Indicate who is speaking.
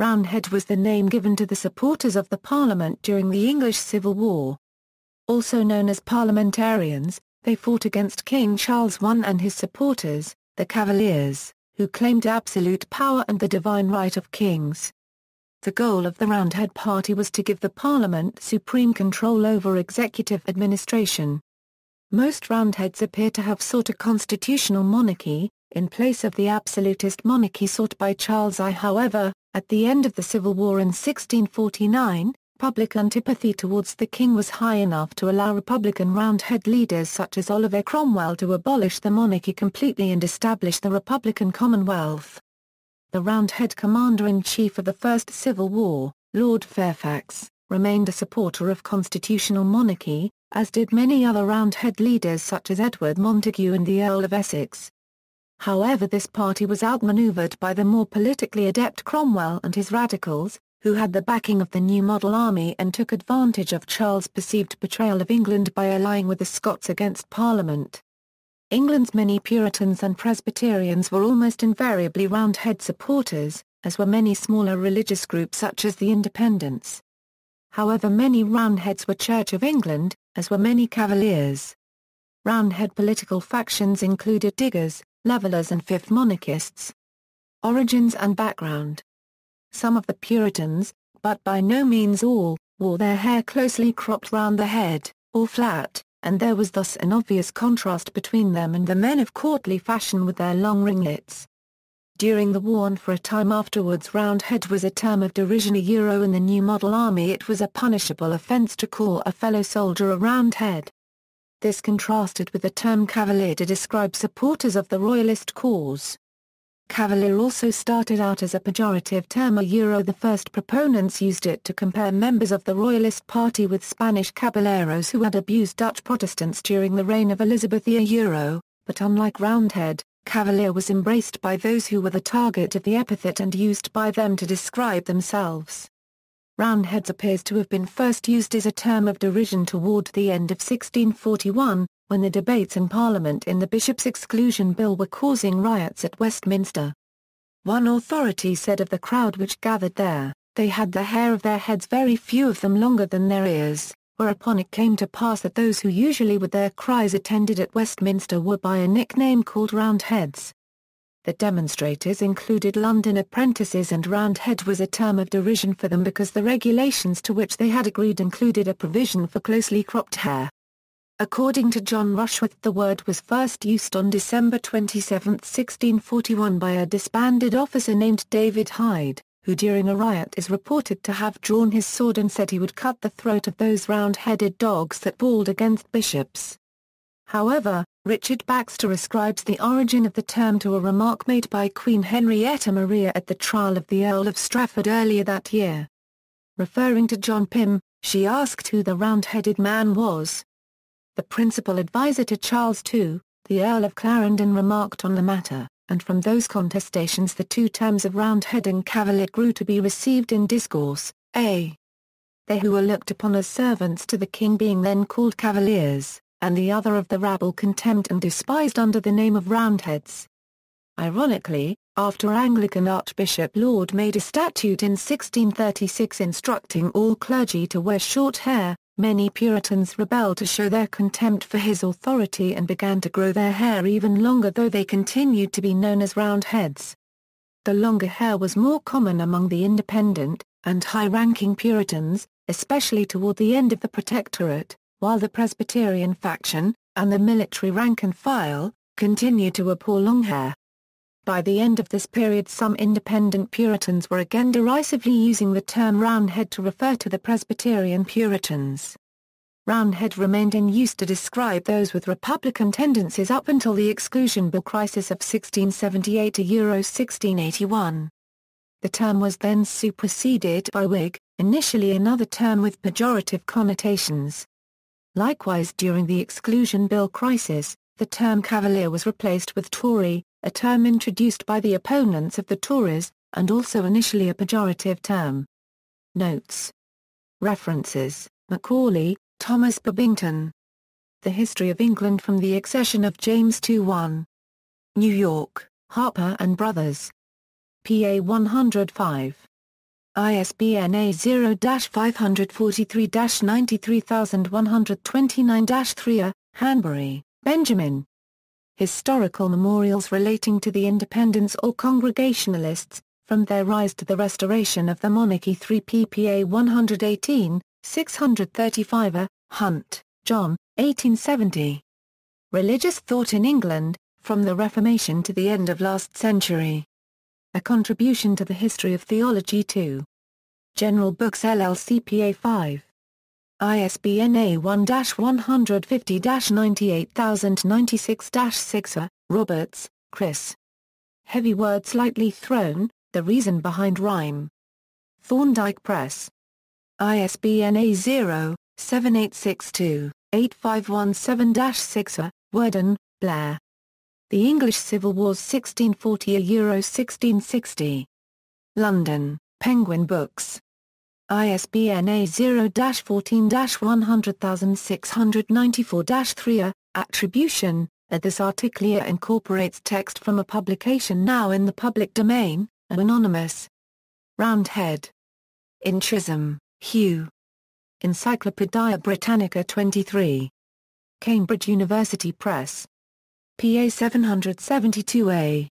Speaker 1: Roundhead was the name given to the supporters of the Parliament during the English Civil War. Also known as Parliamentarians, they fought against King Charles I and his supporters, the Cavaliers, who claimed absolute power and the divine right of kings. The goal of the Roundhead Party was to give the Parliament supreme control over executive administration. Most Roundheads appear to have sought a constitutional monarchy, in place of the absolutist monarchy sought by Charles I. However, at the end of the Civil War in 1649, public antipathy towards the king was high enough to allow Republican Roundhead leaders such as Oliver Cromwell to abolish the monarchy completely and establish the Republican Commonwealth. The Roundhead commander-in-chief of the First Civil War, Lord Fairfax, remained a supporter of constitutional monarchy, as did many other Roundhead leaders such as Edward Montagu and the Earl of Essex. However, this party was outmaneuvered by the more politically adept Cromwell and his radicals, who had the backing of the new model army and took advantage of Charles' perceived betrayal of England by allying with the Scots against Parliament. England's many Puritans and Presbyterians were almost invariably Roundhead supporters, as were many smaller religious groups such as the Independents. However, many Roundheads were Church of England, as were many Cavaliers. Roundhead political factions included Diggers, Levellers and Fifth Monarchists. Origins and background. Some of the Puritans, but by no means all, wore their hair closely cropped round the head, or flat, and there was thus an obvious contrast between them and the men of courtly fashion with their long ringlets. During the war and for a time afterwards, Roundhead was a term of derision. In the new model army it was a punishable offence to call a fellow soldier a Roundhead. This contrasted with the term Cavalier to describe supporters of the Royalist cause. Cavalier also started out as a pejorative term. The first proponents used it to compare members of the Royalist party with Spanish caballeros who had abused Dutch Protestants during the reign of Elizabeth. But unlike Roundhead, Cavalier was embraced by those who were the target of the epithet and used by them to describe themselves. Roundheads appears to have been first used as a term of derision toward the end of 1641, when the debates in Parliament in the Bishop's Exclusion Bill were causing riots at Westminster. One authority said of the crowd which gathered there, "They had the hair of their heads, very few of them longer than their ears," whereupon it came to pass that those who usually with their cries attended at Westminster were by a nickname called Roundheads. The demonstrators included London apprentices, and Roundhead was a term of derision for them because the regulations to which they had agreed included a provision for closely cropped hair. According to John Rushworth, the word was first used on December 27, 1641 by a disbanded officer named David Hyde, who during a riot is reported to have drawn his sword and said he would cut the throat of those round-headed dogs that bawled against bishops. However, Richard Baxter ascribes the origin of the term to a remark made by Queen Henrietta Maria at the trial of the Earl of Strafford earlier that year. Referring to John Pym, she asked who the round-headed man was. The principal advisor to Charles II, the Earl of Clarendon, remarked on the matter, and from those contestations the two terms of Roundhead and Cavalier grew to be received in discourse, they who were looked upon as servants to the king being then called Cavaliers, and the other of the rabble contemned and despised under the name of Roundheads. Ironically, after Anglican Archbishop Laud made a statute in 1636 instructing all clergy to wear short hair, many Puritans rebelled to show their contempt for his authority and began to grow their hair even longer, though they continued to be known as Roundheads. The longer hair was more common among the independent and high-ranking Puritans, especially toward the end of the Protectorate, while the Presbyterian faction, and the military rank and file, continued to abhor long hair. By the end of this period some independent Puritans were again derisively using the term Roundhead to refer to the Presbyterian Puritans. Roundhead remained in use to describe those with Republican tendencies up until the Exclusion Bill crisis of 1678 to 1681. The term was then superseded by Whig, initially another term with pejorative connotations. Likewise, during the Exclusion Bill crisis, the term Cavalier was replaced with Tory, a term introduced by the opponents of the Tories, and also initially a pejorative term. Notes. References: Macaulay, Thomas Babington. The History of England from the Accession of James II 1. New York, Harper and Brothers. PA 105. ISBN A0-543-93129-3. Hanbury, Benjamin. Historical Memorials Relating to the Independents or Congregationalists, From Their Rise to the Restoration of the Monarchy. 3 pp. 118, 635. Hunt, John, 1870. Religious Thought in England, From the Reformation to the End of Last Century. A Contribution to the History of Theology 2. General Books LLC PA 5. ISBN A1-150-98096-6. Roberts, Chris. Heavy Words Lightly Thrown, The Reason Behind Rhyme. Thorndike Press. ISBN A0-7862-8517-6. Worden, Blair. The English Civil Wars 1640–1660. London, Penguin Books. ISBN A0-14-100694-3. Attribution, This article incorporates text from a publication now in the public domain, anonymous. Roundhead. In Chisholm, Hugh. Encyclopædia Britannica 23. Cambridge University Press. PA 772A.